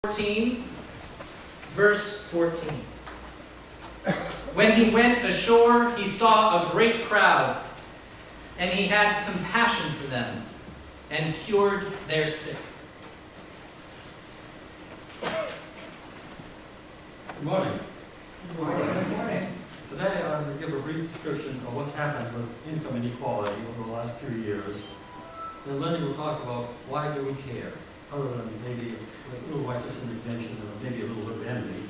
14, verse 14. When he went ashore, he saw a great crowd, and he had compassion for them, and cured their sick. Good morning. Good morning. Good morning. Today I'm going to give a brief description of what's happened with income inequality over the last few years. Then Lenny will talk about why do we care, other than maybe a little righteous indignation and maybe a little bit of envy.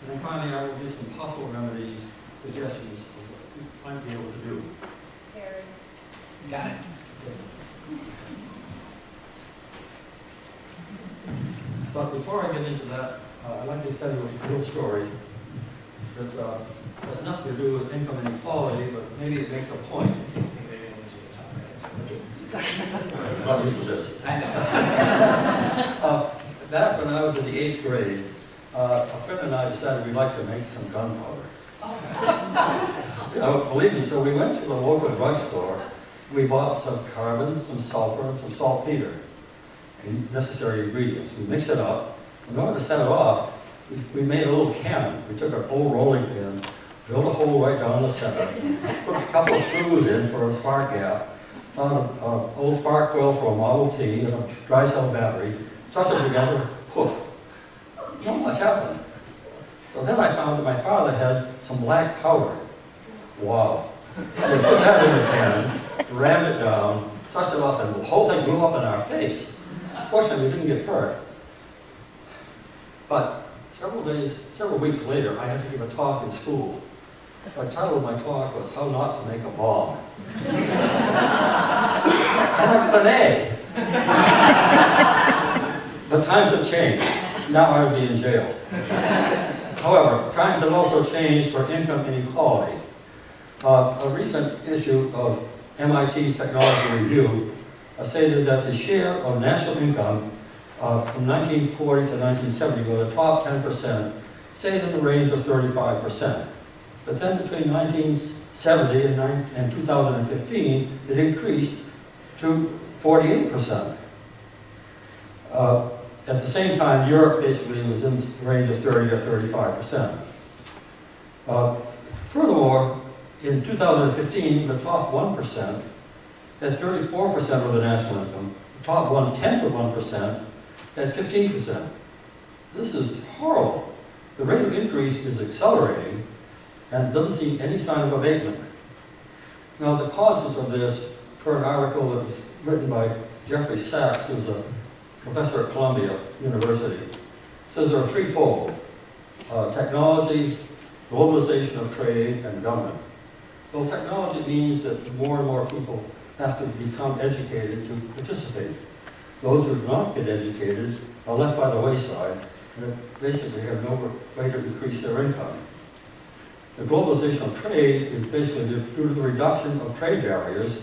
And then finally I will give some possible remedies, suggestions of what we might be able to do. Got it. But before I get into that, I'd like to tell you a little story that has nothing to do with income inequality, but maybe it makes a point. I'm not used to this. I know. Back when I was in the 8th grade, a friend and I decided we'd like to make some gunpowder. Believe me, so we went to the local drugstore. We bought some carbon, some sulfur, and some saltpeter, and necessary ingredients. We mixed it up. In order to set it off, we made a little cannon. We took an old rolling pin, drilled a hole right down the center, put a couple of screws in for a spark gap, found an old spark coil for a Model T and a dry cell battery, touched them together, poof. Not much happened. So then I found that my father had some black powder. Wow. We put that in the cannon, rammed it down, touched it off, and the whole thing blew up in our face. Fortunately, we didn't get hurt. But several weeks later, I had to give a talk in school. The title of my talk was How Not to Make a Bomb. And I got an A. But times have changed. Now I would be in jail. However, times have also changed for income inequality. A recent issue of MIT's Technology Review stated that the share of national income from 1940 to 1970 were the top 10%, stayed in the range of 35%. But then between 1970 and 2015, it increased to 48%. At the same time, Europe basically was in the range of 30 to 35%. Furthermore, in 2015, the top 1% had 34% of the national income. The top 1/10 of 1% had 15%. This is horrible. The rate of increase is accelerating and doesn't see any sign of abatement. Now, the causes of this, per an article that was written by Jeffrey Sachs, who's a professor at Columbia University, says there are threefold: technology, globalization of trade, and government. Well, technology means that more and more people have to become educated to participate. Those who do not get educated are left by the wayside and basically have no way to increase their income. The globalization of trade is basically due to the reduction of trade barriers.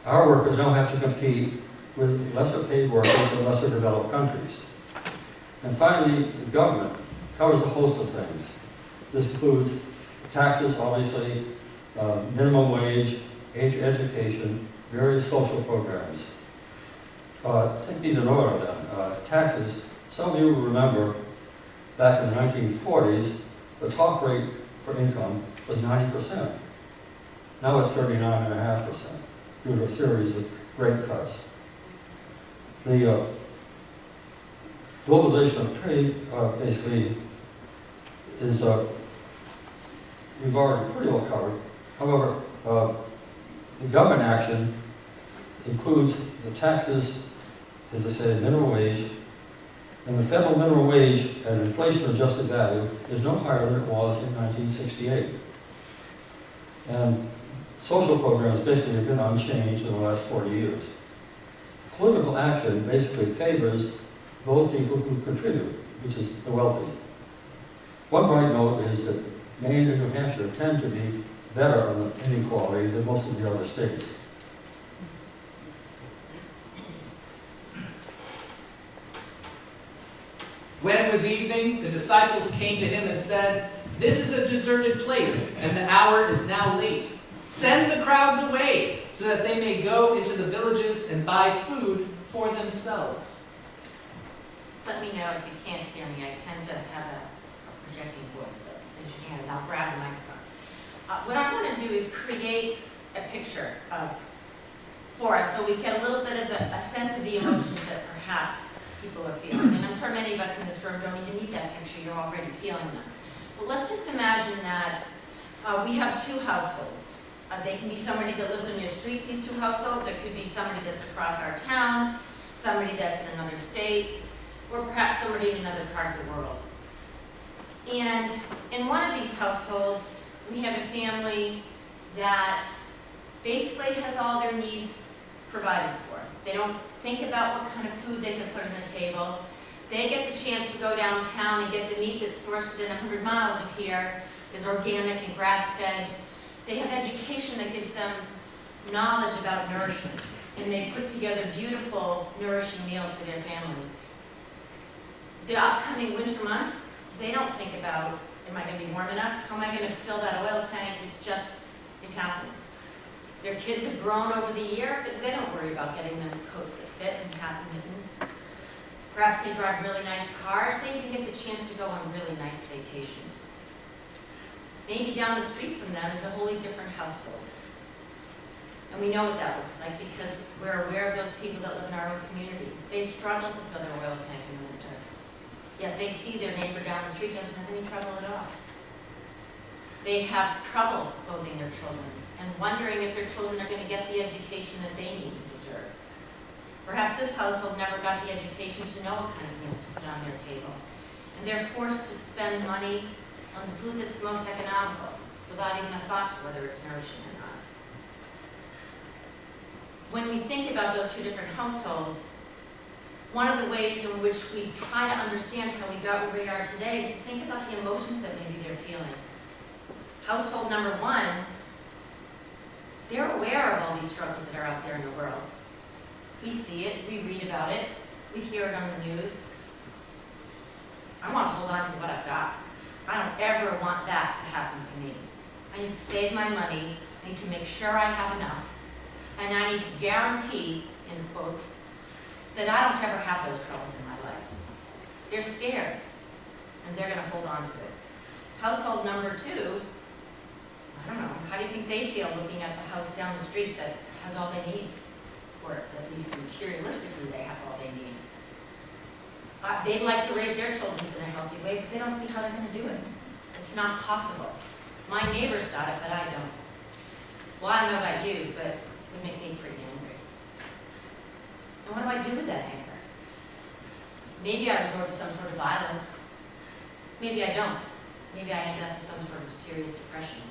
Our workers now have to compete with lesser paid workers in lesser developed countries. And finally, the government covers a host of things. This includes taxes, obviously, minimum wage, age education, various social programs. Take these in order then. Taxes, some of you will remember back in the 1940s, the top rate for income was 90%. Now it's 39.5% due to a series of rate cuts. The globalization of trade basically is, we've already pretty well covered. However, the government action includes the taxes, as I said, minimum wage, and the federal minimum wage at inflation-adjusted value is no higher than it was in 1968. And social programs basically have been unchanged in the last 40 years. Political action basically favors those people who contribute, which is the wealthy. One bright note is that Maine and New Hampshire tend to be better on inequality than most of the other states. When it was evening, the disciples came to him and said, "This is a deserted place, and the hour is now late. Send the crowds away, so that they may go into the villages and buy food for themselves." let me know if you can't hear me. I tend to have a projecting voice, but raise your hand and I'll grab the microphone. What I want to do is create a picture for us so we get a little bit of a sense of the emotions that perhaps people are feeling. And I'm sure many of us in this room don't even need that picture. You're already feeling them. But let's just imagine that we have two households. They can be somebody that lives on your street, these two households. It could be somebody that's across our town, somebody that's in another state, or perhaps somebody in another part of the world. And in one of these households, we have a family that basically has all their needs provided for. They don't think about what kind of food they can put on the table. They get the chance to go downtown and get the meat that's sourced within 100 miles of here, is organic and grass-fed. They have education that gives them knowledge about nourishment, and they put together beautiful, nourishing meals for their family. The upcoming winter months, they don't think about, am I going to be warm enough? How am I going to fill that oil tank? It's just, it happens. Their kids have grown over the year, but they don't worry about getting them coats that fit and hat and mittens. Perhaps they drive really nice cars. They even get the chance to go on really nice vacations. Maybe down the street from them is a wholly different household. And we know what that looks like because we're aware of those people that live in our own community. They struggle to fill their oil tank in the winter. Yet they see their neighbor down the street doesn't have any trouble at all. They have trouble clothing their children and wondering if their children are going to get the education that they need and deserve. Perhaps this household never got the education to know what kind of meals to put on their table. And they're forced to spend money on the food that's the most economical without even a thought to whether it's nourishing or not. When we think about those two different households, one of the ways in which we try to understand how we got where we are today is to think about the emotions that maybe they're feeling. Household number one, they're aware of all these struggles that are out there in the world. We see it, we read about it, we hear it on the news. I want to hold on to what I've got. I don't ever want that to happen to me. I need to save my money, I need to make sure I have enough, and I need to guarantee, in quotes, that I don't ever have those troubles in my life. They're scared, and they're going to hold on to it. Household number two, I don't know, how do you think they feel looking at the house down the street that has all they need? Or at least materialistically they have all they need. They'd like to raise their children in a healthy way, but they don't see how they're going to do it. It's not possible. My neighbor's got it, but I don't. Well, I don't know about you, but it would make me pretty angry. And what do I do with that anger? Maybe I resort to some sort of violence. Maybe I don't. Maybe I end up with some sort of serious depression.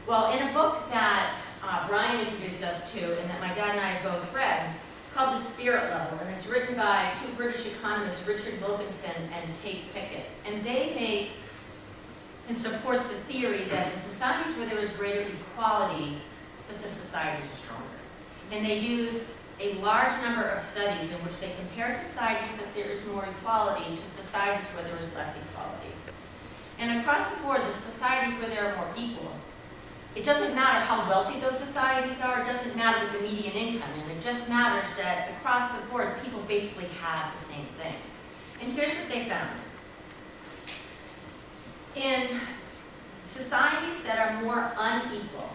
Well, in a book that Brian introduced us to and that my dad and I have both read, it's called The Spirit Level, and it's written by two British economists, Richard Wilkinson and Kate Pickett. And they make and support the theory that in societies where there is greater equality, that the societies are stronger. And they use a large number of studies in which they compare societies that there is more equality to societies where there is less equality. And across the board, the societies where there are more equal, it doesn't matter how wealthy those societies are, it doesn't matter what the median income is, it just matters that across the board, people basically have the same thing. And here's what they found. In societies that are more unequal,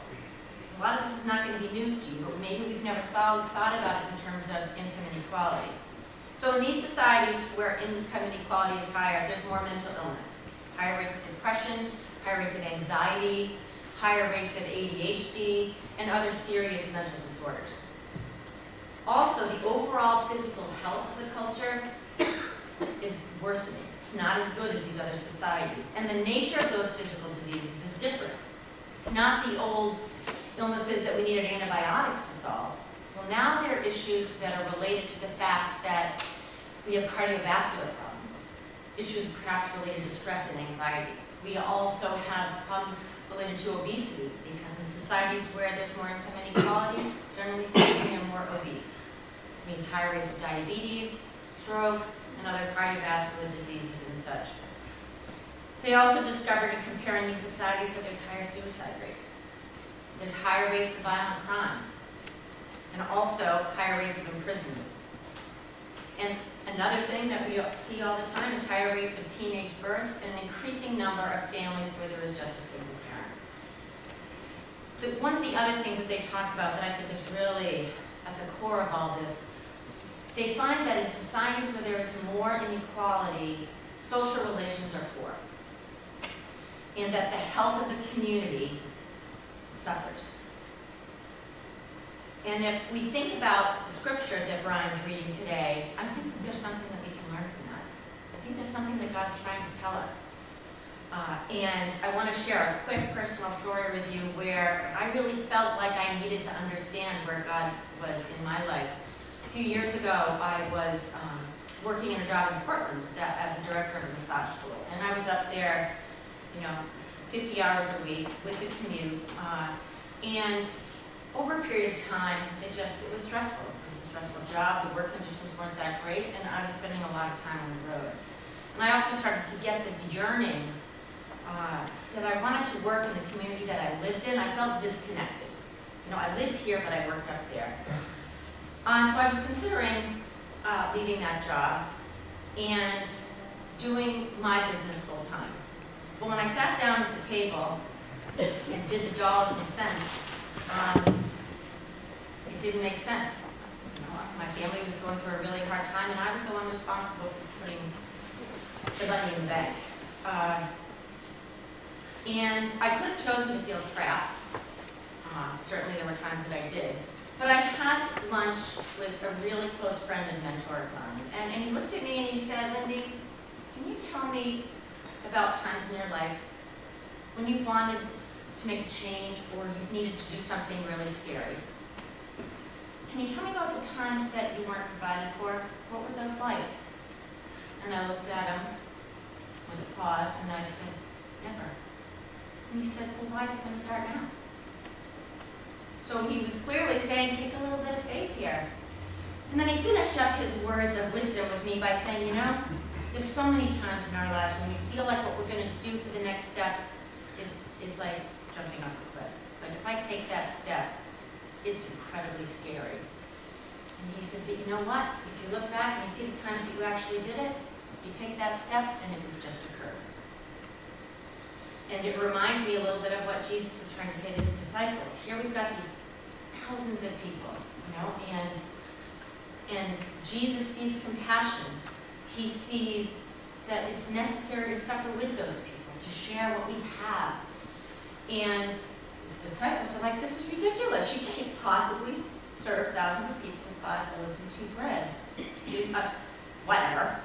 a lot of this is not going to be news to you, but maybe we've never thought about it in terms of income inequality. So in these societies where income inequality is higher, there's more mental illness, higher rates of depression, higher rates of anxiety, higher rates of ADHD, and other serious mental disorders. Also, the overall physical health of the culture is worsening. It's not as good as these other societies. And the nature of those physical diseases is different. It's not the old illnesses that we needed antibiotics to solve. Well, now there are issues that are related to the fact that we have cardiovascular problems, issues perhaps related to stress and anxiety. We also have problems related to obesity, because in societies where there's more income inequality, generally speaking, they're more obese. It means higher rates of diabetes, stroke, and other cardiovascular diseases and such. They also discovered in comparing these societies that there's higher suicide rates. There's higher rates of violent crimes, and also higher rates of imprisonment. And Another thing that we see all the time is higher rates of teenage births and an increasing number of families where there is just a single parent. One of the other things that they talk about that I think is really at the core of all this, they find that in societies where there is more inequality, social relations are poor, and that the health of the community suffers. And if we think about the scripture that Brian's reading today, I think there's something that we can learn from that. I think there's something that God's trying to tell us. And I want to share a quick personal story with you where I really felt like I needed to understand where God was in my life. A few years ago, I was working in a job in Portland as a director of a massage school. And I was up there, 50 hours a week with the commute. And over a period of time, it was stressful. It was a stressful job. The work conditions weren't that great, and I was spending a lot of time on the road. And I also started to get this yearning that I wanted to work in the community that I lived in. I felt disconnected. I lived here, but I worked up there. So I was considering leaving that job and doing my business full time. But when I sat down at the table and did the dollars and cents, it didn't make sense. My family was going through a really hard time, and I was the one responsible for putting the money in the bank. And I could have chosen to feel trapped. Certainly there were times that I did. But I had lunch with a really close friend and mentor of mine. And he looked at me and he said, "Lindy, can you tell me about times in your life when you wanted to make a change or you needed to do something really scary? Can you tell me about the times that you weren't provided for? What were those like?" And I looked at him with a pause and I said, "Never." And he said, "Well, why is it going to start now?" So he was clearly saying, take a little bit of faith here. And then he finished up his words of wisdom with me by saying, there's so many times in our lives when we feel like what we're going to do for the next step is like jumping off a cliff. But if I take that step, it's incredibly scary. And he said, but you know what? If you look back and you see the times that you actually did it, you take that step and it has just occurred. And it reminds me a little bit of what Jesus is trying to say to his disciples. Here we've got these thousands of people, and Jesus sees compassion. He sees that it's necessary to suffer with those people, to share what we have. And his disciples are like, this is ridiculous. You can't possibly serve thousands of people with 5 loaves and 2 bread. Whatever.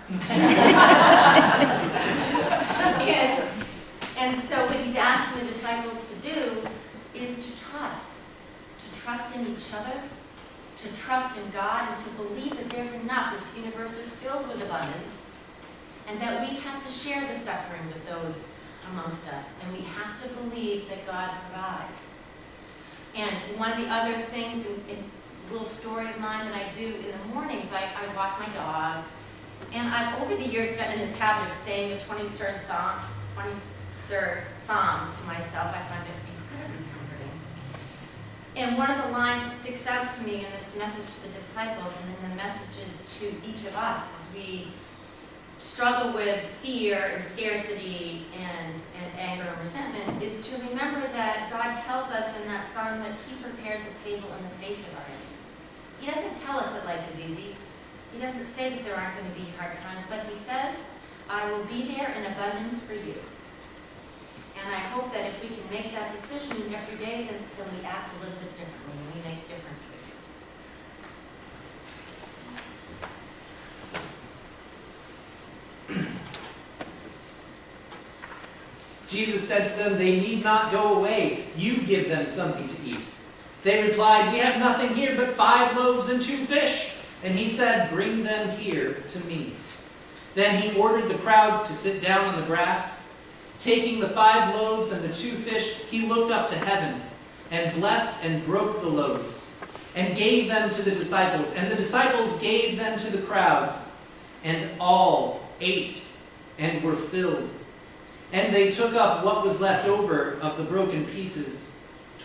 And so what he's asking the disciples to do is to trust in each other, to trust in God, and to believe that there's enough. This universe is filled with abundance, and that we have to share the suffering with those amongst us, and we have to believe that God provides. And one of the other things, in a little story of mine that I do in the mornings, I walk my dog, and I've over the years gotten in this habit of saying the 23rd Psalm to myself. I find it incredibly comforting. And one of the lines that sticks out to me in this message to the disciples and in the messages to each of us as we struggle with fear and scarcity and anger and resentment is to remember that God tells us in that psalm that he prepares the table in the face of our enemies. He doesn't tell us that life is easy. He doesn't say that there aren't going to be hard times, but he says, I will be there in abundance for you. And I hope that if we can make that decision every day, then we act a little bit differently and we make different choices. Jesus said to them, they need not go away. You give them something to eat. They replied, we have nothing here but 5 loaves and 2 fish. And he said, bring them here to me. Then he ordered the crowds to sit down on the grass. Taking the 5 loaves and the 2 fish, he looked up to heaven and blessed and broke the loaves and gave them to the disciples. And the disciples gave them to the crowds. And all ate and were filled. And they took up what was left over of the broken pieces,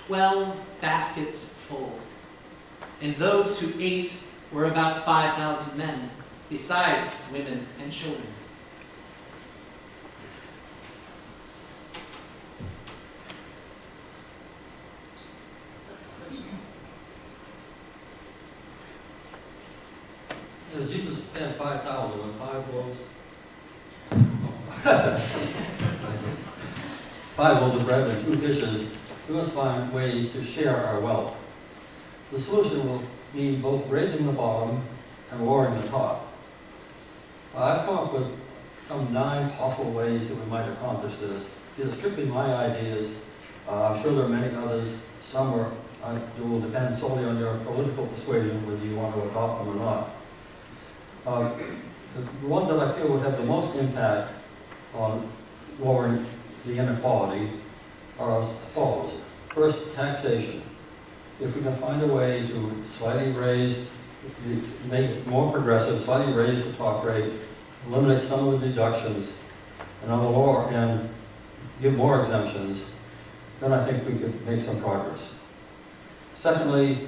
12 baskets full. And those who ate were about 5,000 men. besides women and children. Jesus fed 5,000 with 5 loaves. 5 loaves of bread and 2 fishes. We must find ways to share our wealth. The solution will mean both raising the bottom and lowering the top. I've come up with some 9 possible ways that we might accomplish this. These are strictly my ideas. I'm sure there are many others. Some will depend solely on your political persuasion whether you want to adopt them or not. The ones that I feel would have the most impact on lowering the inequality are as follows. First, taxation. If we can find a way to slightly make it more progressive, slightly raise the top rate, eliminate some of the deductions, and on the lower end, give more exemptions, then I think we could make some progress. Secondly,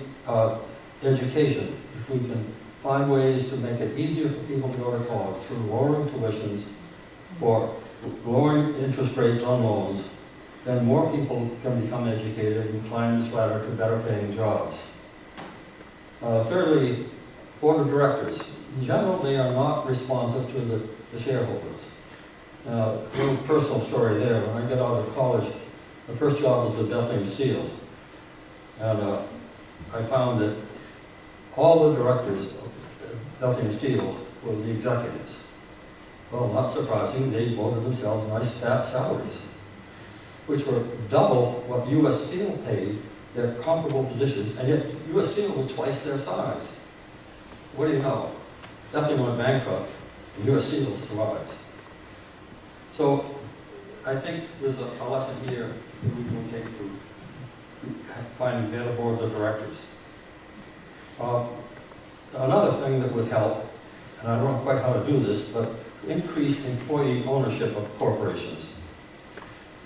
education. If we can find ways to make it easier for people to go to college through lowering tuitions, for lowering interest rates on loans, then more people can become educated and climb this ladder to better paying jobs. Thirdly, board of directors. In general, they are not responsive to the shareholders. A little personal story there. When I got out of college, the first job was with Bethlehem Steel. And I found that all the directors of Bethlehem Steel were the executives. Well, not surprising, they voted themselves nice fat salaries, which were double what U.S. Steel paid their comparable positions, and yet U.S. Steel was twice their size. What do you know? Bethlehem went bankrupt, and U.S. Steel survives. So I think there's a lesson here that we can take to finding better boards of directors. Another thing that would help, and I don't know quite how to do this, but increase employee ownership of corporations.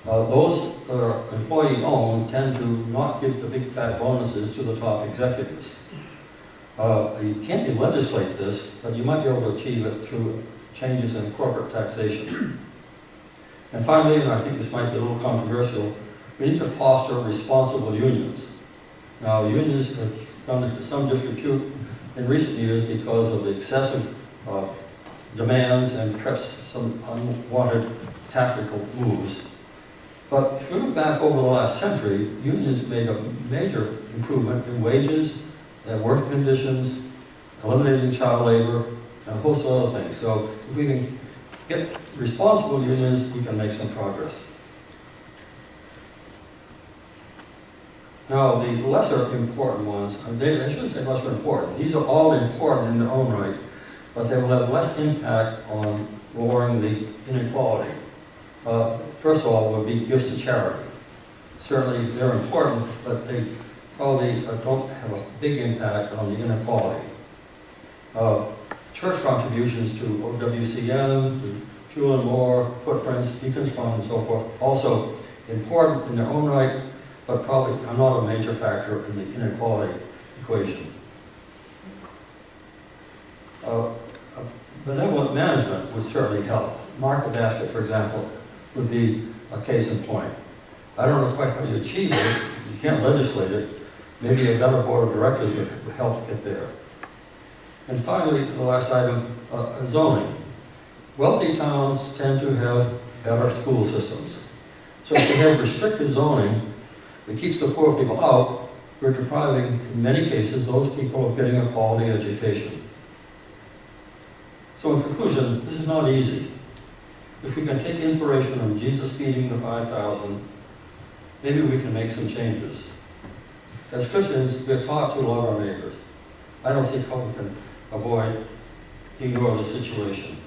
Those that are employee-owned tend to not give the big fat bonuses to the top executives. You can't legislate this, but you might be able to achieve it through changes in corporate taxation. And finally, and I think this might be a little controversial, we need to foster responsible unions. Now, unions have gone into some disrepute in recent years because of the excessive demands and perhaps some unwanted tactical moves. But if you look back over the last century, unions made a major improvement in wages and working conditions, eliminating child labor, and a host of other things. So if we can get responsible unions, we can make some progress. Now, the lesser important ones, I shouldn't say lesser important. These are all important in their own right, but they will have less impact on lowering the inequality. First of all, would be gifts to charity. Certainly, they're important, but they probably don't have a big impact on the inequality. Church contributions to OWCM, to Fuel and More, Footprints, Deacons Fund, and so forth, also important in their own right, but probably are not a major factor in the inequality equation. Benevolent management would certainly help. Market basket, for example, would be a case in point. I don't know quite how you achieve this. You can't legislate it. Maybe a better board of directors would help get there. And finally, the last item, zoning. Wealthy towns tend to have better school systems. So if we have restricted zoning that keeps the poor people out, we're depriving, in many cases, those people of getting a quality education. So in conclusion, this is not easy. If we can take inspiration from Jesus feeding the 5,000, maybe we can make some changes. As Christians, we're taught to love our neighbors. I don't see how we can ignore the situation.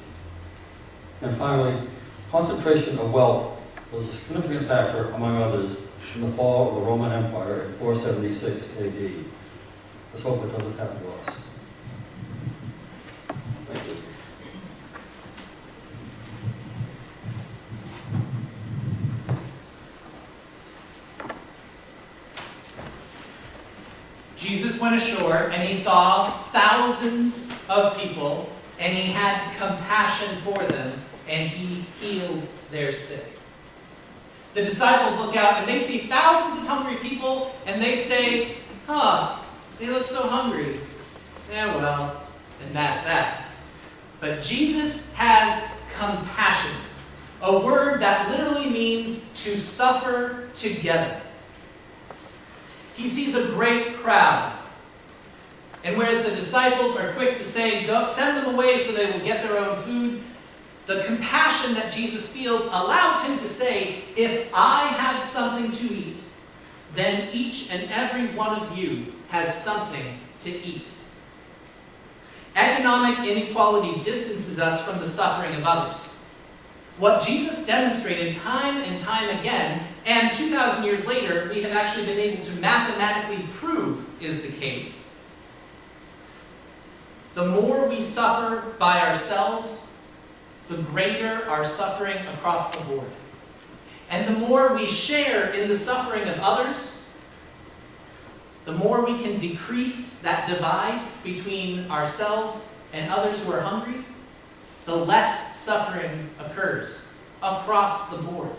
And finally, concentration of wealth was a significant factor, among others, in the fall of the Roman Empire in 476 AD. Let's hope it doesn't happen to us. Thank you. Jesus went ashore and he saw thousands of people and he had compassion for them, and he healed their sick. The disciples look out and they see thousands of hungry people, and they say, they look so hungry. Yeah, well, and that's that. But Jesus has compassion, a word that literally means to suffer together. He sees a great crowd, and whereas the disciples are quick to say, go, send them away so they will get their own food, the compassion that Jesus feels allows him to say, if I have something to eat, then each and every one of you has something to eat. Economic inequality distances us from the suffering of others. What Jesus demonstrated time and time again, and 2,000 years later, we have actually been able to mathematically prove is the case. The more we suffer by ourselves, the greater our suffering across the board. And the more we share in the suffering of others, the more we can decrease that divide between ourselves and others who are hungry, the less suffering occurs across the board.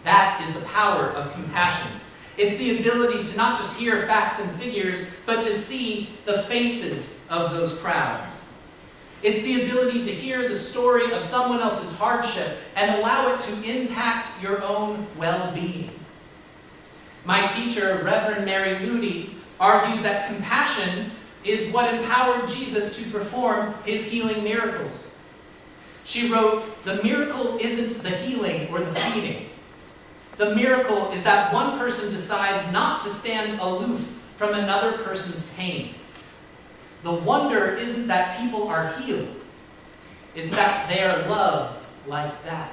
That is the power of compassion. It's the ability to not just hear facts and figures, but to see the faces of those crowds. It's the ability to hear the story of someone else's hardship and allow it to impact your own well-being. My teacher, Reverend Mary Moody, argues that compassion is what empowered Jesus to perform his healing miracles. She wrote, "The miracle isn't the healing or the feeding. The miracle is that one person decides not to stand aloof from another person's pain. The wonder isn't that people are healed. It's that they are loved like that."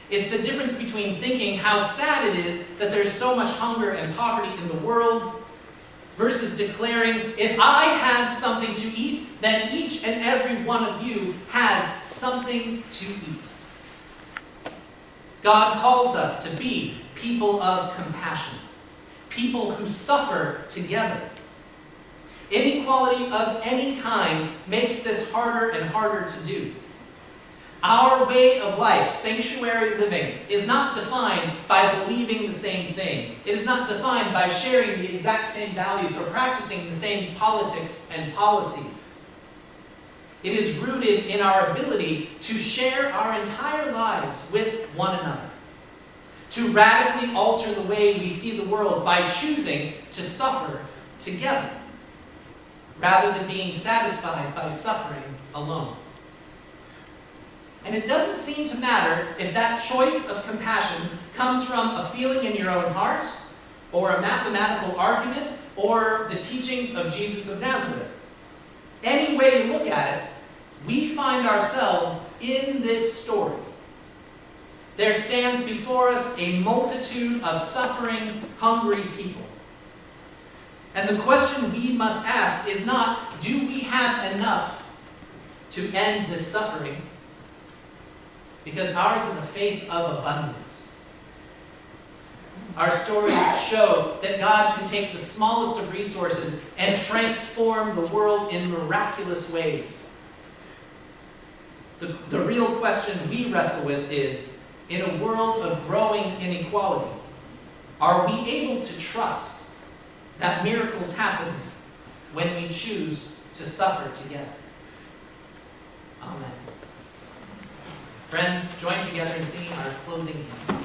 It's the difference between thinking how sad it is that there's so much hunger and poverty in the world versus declaring, if I have something to eat, then each and every one of you has something to eat. God calls us to be people of compassion, people who suffer together. Inequality of any kind makes this harder and harder to do. Our way of life, sanctuary living, is not defined by believing the same thing. It is not defined by sharing the exact same values or practicing the same politics and policies. It is rooted in our ability to share our entire lives with one another, to radically alter the way we see the world by choosing to suffer together, rather than being satisfied by suffering alone. And it doesn't seem to matter if that choice of compassion comes from a feeling in your own heart, or a mathematical argument, or the teachings of Jesus of Nazareth. Any way you look at it, we find ourselves in this story. There stands before us a multitude of suffering, hungry people. And the question we must ask is not, do we have enough to end this suffering? Because ours is a faith of abundance. Our stories show that God can take the smallest of resources and transform the world in miraculous ways. The real question we wrestle with is, in a world of growing inequality, are we able to trust that miracles happen when we choose to suffer together? Amen. Friends, join together in singing our closing hymn.